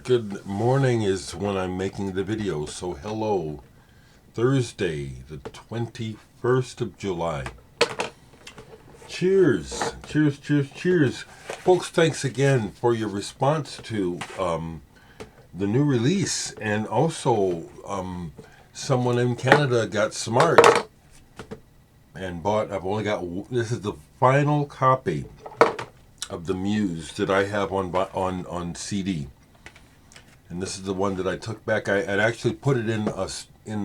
Good morning is when I'm making the video, so hello. Thursday, the 21st of July. Cheers, cheers, cheers, cheers. Folks, thanks again for your response to the new release. And also, someone in Canada got smart and bought, this is the final copy of the Muse that I have on CD. And this is the one that I took back. I had actually put it in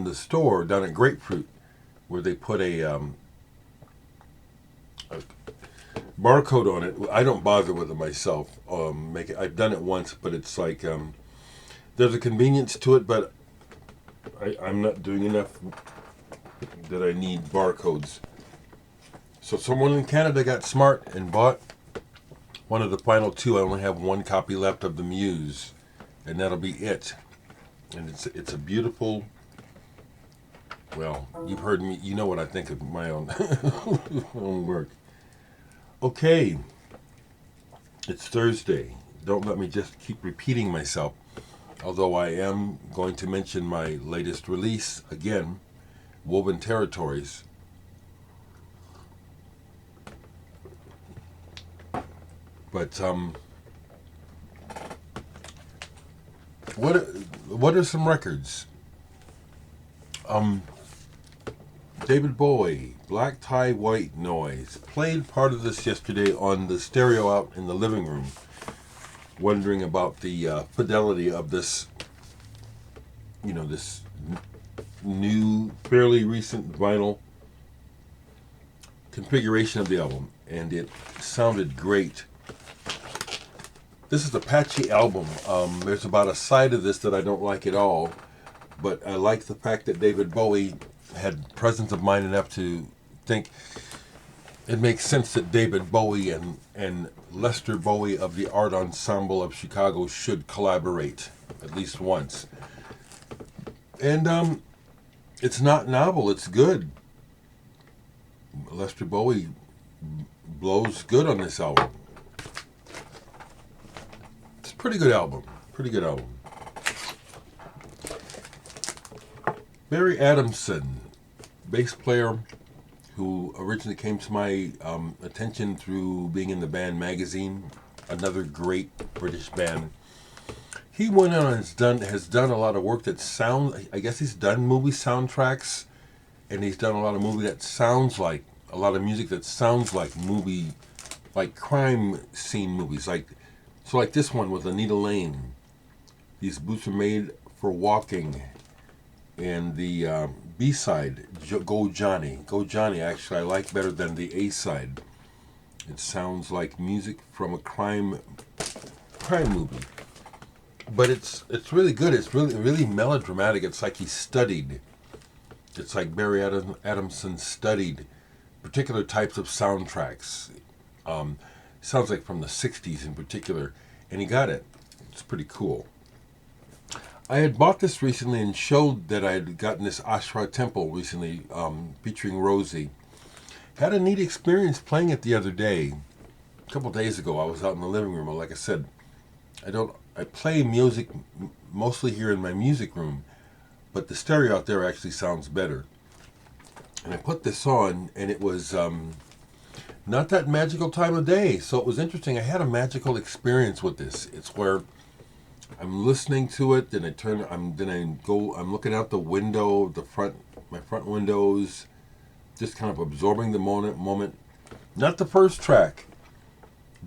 the store down at Grapefruit, where they put a barcode on it. I don't bother with it myself. I've done it once, but it's like there's a convenience to it, but I'm not doing enough that I need barcodes. So someone in Canada got smart and bought one of the final two. I only have one copy left of the Muse, and that'll be it. And it's a beautiful. Well, you've heard me. You know what I think of my own own work. Okay, it's Thursday. Don't let me just keep repeating myself. Although I am going to mention my latest release again, Woven Territories. But what are some records? David Bowie, Black Tie White Noise. Played part of this yesterday on the stereo out in the living room, wondering about the fidelity of this, this new, fairly recent vinyl configuration of the album, and it sounded great. This is a patchy album. There's about a side of this that I don't like at all, but I like the fact that David Bowie had presence of mind enough to think it makes sense that David Bowie and Lester Bowie of the Art Ensemble of Chicago should collaborate at least once. And it's not novel, it's good. Lester Bowie blows good on this album. It's a pretty good album. Pretty good album. Barry Adamson, bass player who originally came to my attention through being in the band Magazine, another great British band. He went on and has done a lot of work that I guess he's done movie soundtracks, and he's done a lot of a lot of music that sounds like like crime scene movies. Like this one with Anita Lane. These boots are made for walking. And the B-side, Go Johnny. Go Johnny, actually, I like better than the A-side. It sounds like music from a crime movie. But it's really good. It's really melodramatic. It's like he studied. It's like Barry Adamson studied particular types of soundtracks. Sounds like from the 60s in particular. And he got it. It's pretty cool. I had bought this recently and showed that I had gotten this Ashra Temple recently, featuring Rosie. Had a neat experience playing it the other day. A couple days ago, I was out in the living room. Like I said, I play music mostly here in my music room, but the stereo out there actually sounds better. And I put this on, and it was not that magical time of day, so it was interesting. I had a magical experience with this. It's where I'm listening to it, then I'm looking out the window, my front windows, just kind of absorbing the moment. Not the first track.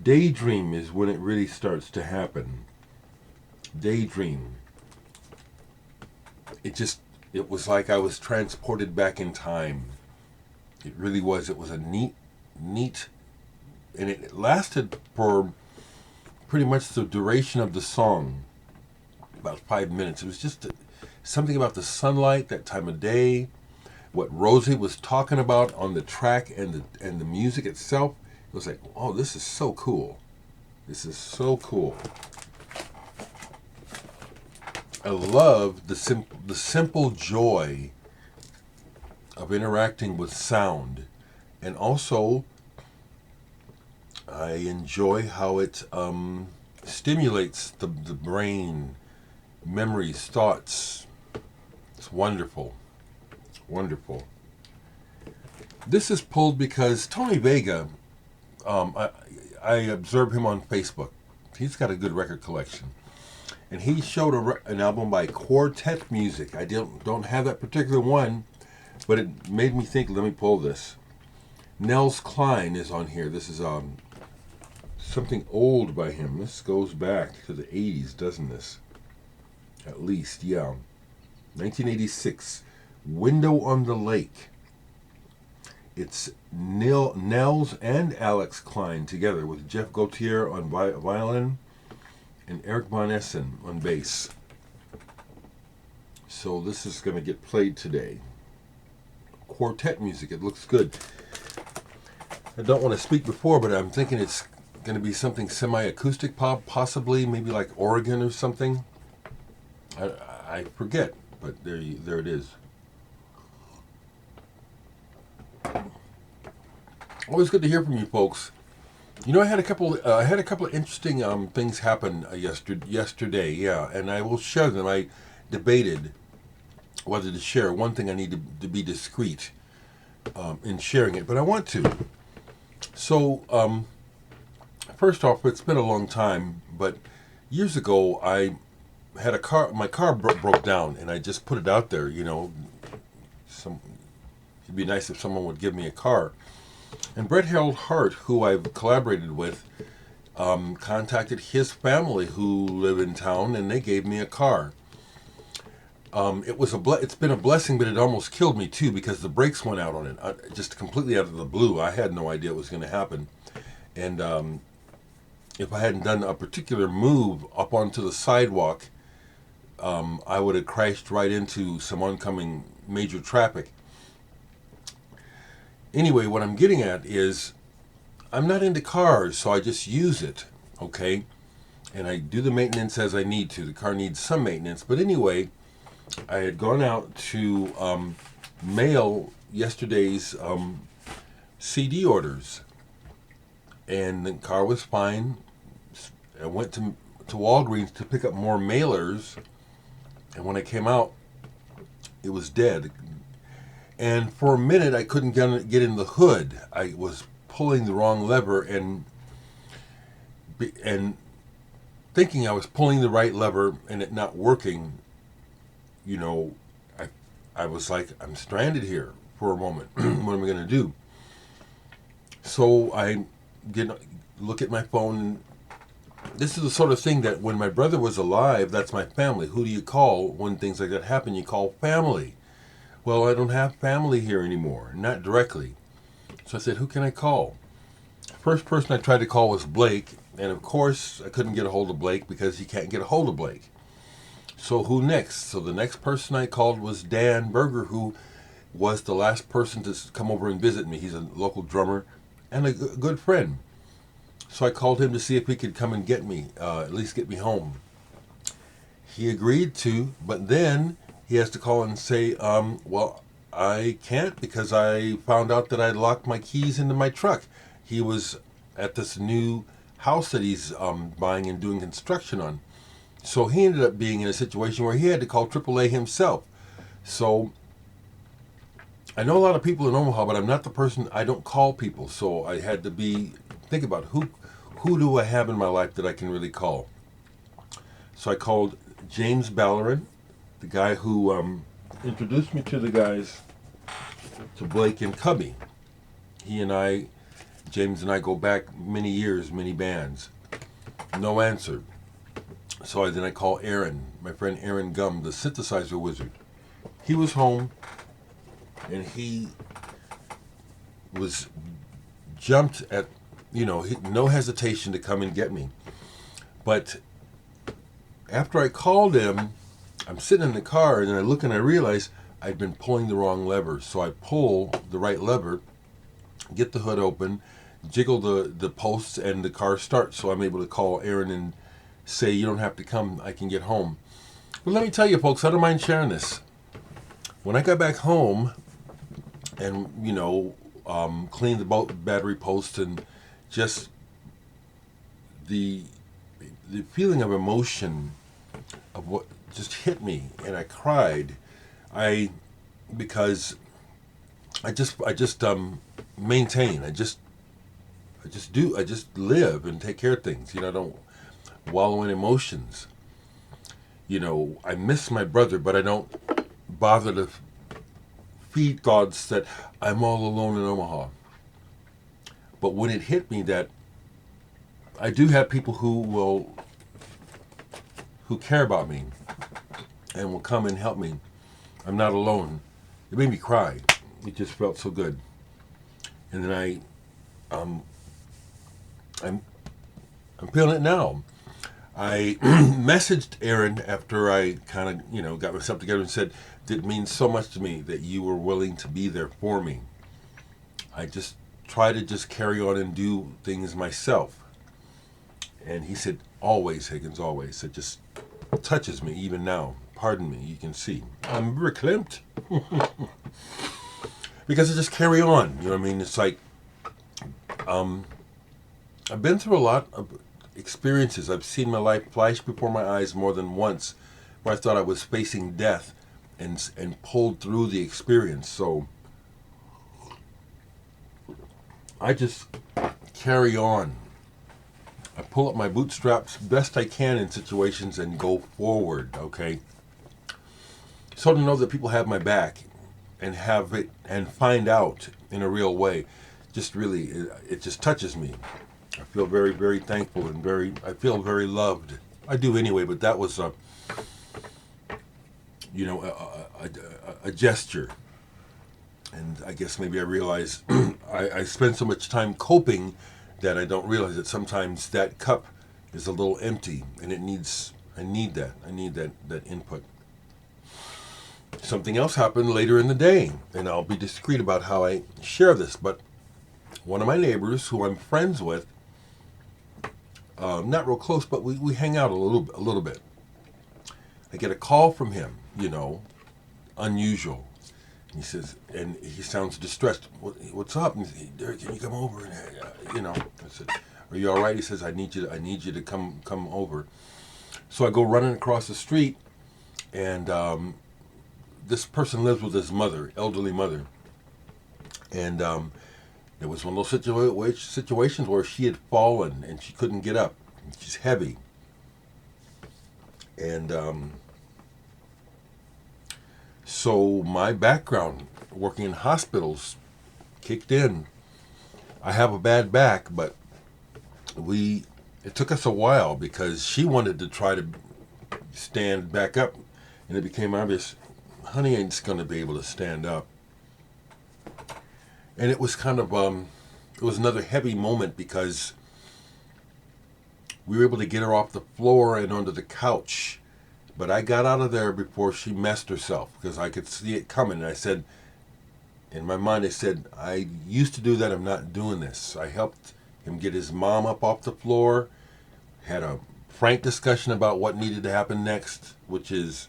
Daydream is when it really starts to happen. Daydream. It was like I was transported back in time. It really was. It was a neat, and it lasted for pretty much the duration of the song. About 5 minutes. It was just something about the sunlight, that time of day, what Rosie was talking about on the track and the music itself. It was like, oh, this is so cool. This is so cool. I love the simple joy of interacting with sound, and also I enjoy how it stimulates the brain memories, thoughts. It's wonderful. Wonderful. This is pulled because Tony Vega, I observe him on Facebook. He's got a good record collection. And he showed an album by Quartet Music. I don't have that particular one, but it made me think, let me pull this. Nels Cline is on here. This is something old by him. This goes back to the 80s, doesn't this? At least, yeah. 1986. Window on the Lake. It's Nels and Alex Cline together with Jeff Gautier on violin and Eric Von Essen on bass. So this is going to get played today. Quartet music. It looks good. I don't want to speak before, but I'm thinking it's going to be something semi-acoustic pop, possibly, maybe like Oregon or something. I forget, but there it is. Always good to hear from you folks. You know, I had a couple of interesting things happen yesterday. Yeah, and I will share them. I debated whether to share. One thing I need to be discreet in sharing it, but I want to. So, first off, it's been a long time, but years ago I had my car broke down, and I just put it out there. You know, it'd be nice if someone would give me a car. And Brett Harold Hart, who I've collaborated with, contacted his family who live in town, and they gave me a car. It's been a blessing, but it almost killed me too because the brakes went out on it, just completely out of the blue. I had no idea it was going to happen, and if I hadn't done a particular move up onto the sidewalk, I would have crashed right into some oncoming major traffic. Anyway, what I'm getting at is I'm not into cars, so I just use it, okay? And I do the maintenance as I need to. The car needs some maintenance. But anyway, I had gone out to mail yesterday's CD orders. And the car was fine. I went to Walgreens to pick up more mailers. And when I came out, it was dead. And for a minute, I couldn't get in the hood. I was pulling the wrong lever and thinking I was pulling the right lever and it not working. You know, I was like, I'm stranded here for a moment. What am I going to do? So I look at my phone. And this is the sort of thing that when my brother was alive, that's my family. Who do you call when things like that happen? You call family. Well, I don't have family here anymore, not directly. So I said, who can I call? First person I tried to call was Blake, and of course I couldn't get a hold of Blake because he can't get a hold of Blake. So who next? So the next person I called was Dan Berger, who was the last person to come over and visit me. He's a local drummer and a good friend. So I called him to see if he could come and get me, at least get me home. He agreed to, but then he has to call and say, well, I can't because I found out that I'd locked my keys into my truck. He was at this new house that he's buying and doing construction on. So he ended up being in a situation where he had to call AAA himself. So I know a lot of people in Omaha, but I'm not the person, I don't call people. So I had to think about who do I have in my life that I can really call. So I called James Ballerin, the guy who introduced me to the guys, to Blake and Cubby. James and I go back many years, many bands. No answer. So then I call Aaron, my friend Aaron Gum, the synthesizer wizard. He was home, and he was jumped at, no hesitation to come and get me. But after I called him, I'm sitting in the car, and then I look and I realize I'd been pulling the wrong lever. So I pull the right lever, get the hood open, jiggle the posts, and the car starts. So I'm able to call Aaron and say, you don't have to come, I can get home. But let me tell you, folks, I don't mind sharing this. When I got back home and, cleaned the battery post, and just the feeling of emotion of what just hit me, and I cried. I because I just maintain. I just live and take care of things. I don't wallow in emotions. I miss my brother, but I don't bother to feed thoughts that I'm all alone in Omaha. But when it hit me that I do have people who care about me and will come and help me, I'm not alone. It made me cry. It just felt so good. And then um, I'm feeling it now. I messaged Aaron after I kind of, got myself together and said, it means so much to me that you were willing to be there for me. I just try to just carry on and do things myself. And he said, always, Higgins, always. It just touches me even now. Pardon me, you can see. I'm verklempt. Because I just carry on. You know what I mean? It's like, I've been through a lot of experiences. I've seen my life flash before my eyes more than once where I thought I was facing death and pulled through the experience. So I just carry on. I pull up my bootstraps best I can in situations and go forward, okay? So to know that people have my back and have it and find out in a real way, just really, it just touches me. I feel very, very thankful and I feel very loved. I do anyway, but that was a gesture. And I guess maybe I realize I spend so much time coping that I don't realize that sometimes that cup is a little empty and I need that input. Something else happened later in the day, and I'll be discreet about how I share this, but one of my neighbors who I'm friends with, not real close, but we hang out a little bit. I get a call from him, unusual. He says, and he sounds distressed. What's up? And he says, Dereck, can you come over? And I said, are you all right? He says, I need you to come over. So I go running across the street, and this person lives with his mother, elderly mother, and it was one of those situations where she had fallen and she couldn't get up. She's heavy, and so my background working in hospitals kicked in. I have a bad back, but it took us a while because she wanted to try to stand back up, and it became obvious, honey ain't going to be able to stand up. And it was kind of, it was another heavy moment because we were able to get her off the floor and onto the couch. But I got out of there before she messed herself because I could see it coming. And I said, in my mind, I used to do that. I'm not doing this. I helped him get his mom up off the floor, had a frank discussion about what needed to happen next, which is,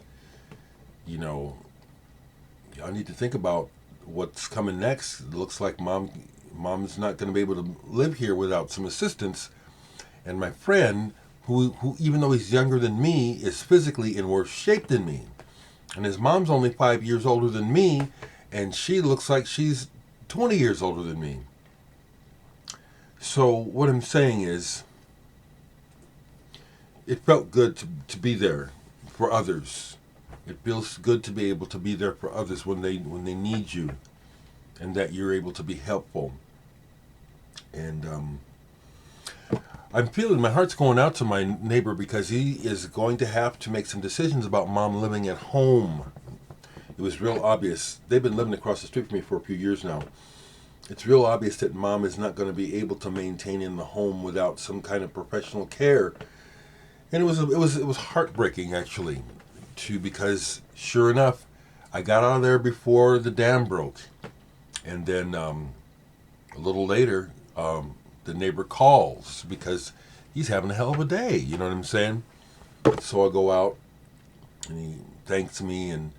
I need to think about what's coming next. It looks like mom's not going to be able to live here without some assistance. And my friend, who even though he's younger than me, is physically in worse shape than me. And his mom's only 5 years older than me, and she looks like she's 20 years older than me. So what I'm saying is, it felt good to be there for others. It feels good to be able to be there for others when they need you, and that you're able to be helpful. And I'm feeling my heart's going out to my neighbor because he is going to have to make some decisions about mom living at home. It was real obvious. They've been living across the street from me for a few years now. It's real obvious that mom is not going to be able to maintain in the home without some kind of professional care. And it was heartbreaking actually, because sure enough, I got out of there before the dam broke, and then a little later, the neighbor calls because he's having a hell of a day. You know what I'm saying? So I go out, and he thanks me, and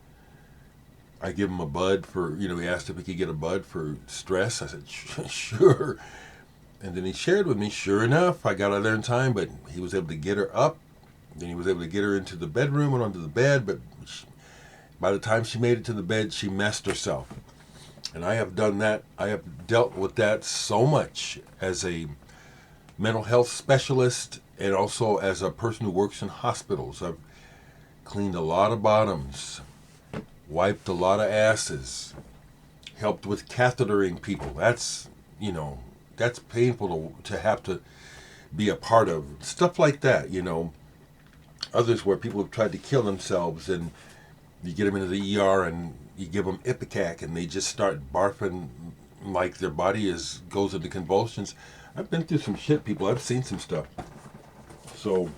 I give him a bud for, he asked if he could get a bud for stress. I said, sure. And then he shared with me, sure enough, I got out of there in time, but he was able to get her up Then he was able to get her into the bedroom and onto the bed, but by the time she made it to the bed, she messed herself. And I have done that. I have dealt with that so much as a mental health specialist and also as a person who works in hospitals. I've cleaned a lot of bottoms, wiped a lot of asses, helped with cathetering people. That's, that's painful to have to be a part of. Stuff like that, Others where people have tried to kill themselves and you get them into the ER and you give them Ipecac and they just start barfing like their body goes into convulsions. I've been through some shit, people. I've seen some stuff. So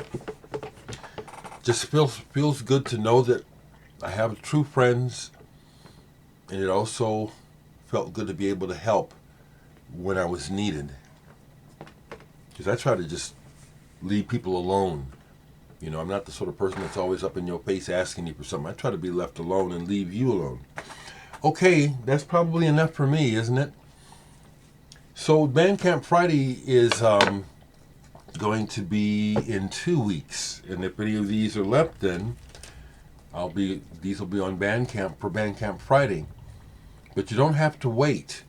just feels good to know that I have true friends, and it also felt good to be able to help when I was needed. Because I try to just leave people alone. I'm not the sort of person that's always up in your face asking you for something. I try to be left alone and leave you alone. Okay, that's probably enough for me, isn't it? So Bandcamp Friday is going to be in 2 weeks, and if any of these are left, then these will be on Bandcamp for Bandcamp Friday. But you don't have to wait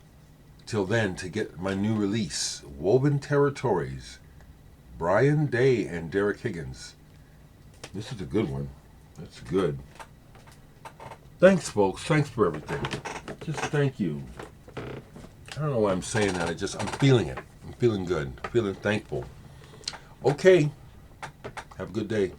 till then to get my new release, Woven Territories, Brian Day and Dereck Higgins. This is a good one. That's good. Thanks, folks. Thanks for everything. Just thank you. I don't know why I'm saying that. I'm feeling it. I'm feeling good. I'm feeling thankful. Okay. Have a good day.